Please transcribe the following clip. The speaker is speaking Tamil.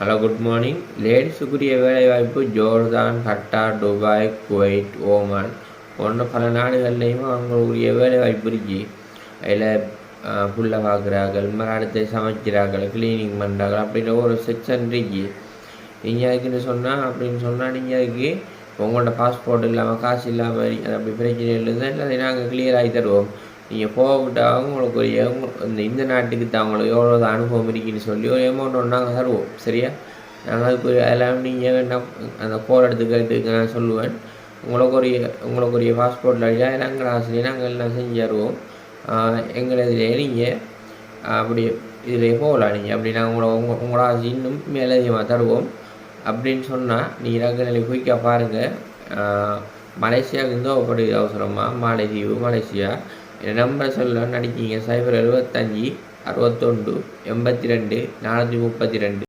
Hello, good morning. லேடிஸுக்குரிய வேலைவாய்ப்பு Jordan, Qatar, Dubai, Kuwait, Oman போன்ற பல நாடுகள்லேயும் அவங்களுக்குரிய வேலைவாய்ப்பு இருக்கு. அதில் புள்ள பார்க்குறார்கள், மறுத்து சமைக்கிறார்கள், கிளீனிங் பண்ணுறார்கள் அப்படின்ற ஒரு செக்ஷன் இருக்கு. நீங்கள் அதுக்குன்னு சொன்னால் நீங்கள் அதுக்கு உங்களோட பாஸ்போர்ட் இல்லாமல் காசு இல்லாமல் அது அப்படி பிரச்சனை இல்லைன்னா இல்லை நாங்கள் கிளியராகி தருவோம். நீங்கள் போகவிட்டாலும் உங்களுக்கு இந்த நாட்டுக்கு தான் உங்களுக்கு எவ்வளோ அனுபவம் இருக்குன்னு சொல்லி ஒரு அமௌண்ட் ஒன்று நாங்கள் தருவோம். சரியா? நாங்கள் அதுக்கு எல்லாம் நீங்கள் வேண்டாம் அந்த கோல் எடுத்து கேட்டு நான் சொல்லுவேன். உங்களுக்குரிய பாஸ்போர்ட்டில் அடிச்சா நாங்கள் ஆசிரியர் நாங்கள் எல்லாம் செஞ்சு தருவோம். எங்களதுலேயே நீங்கள் அப்படி இதிலே போகலாம். நீங்கள் அப்படி நாங்கள் உங்களோட ஆசை இன்னும் மேலதிகமாக தருவோம் அப்படின்னு சொன்னால் நீங்கள் ரகநிலை குயிக்காக பாருங்கள். மலேசியாவுக்கு தேவைப்படுது அவசரமாக. மாலைதீவு, மலேசியா. என் நம்பர் சொல்ல நடிக்கிங்க 075 61 82 432.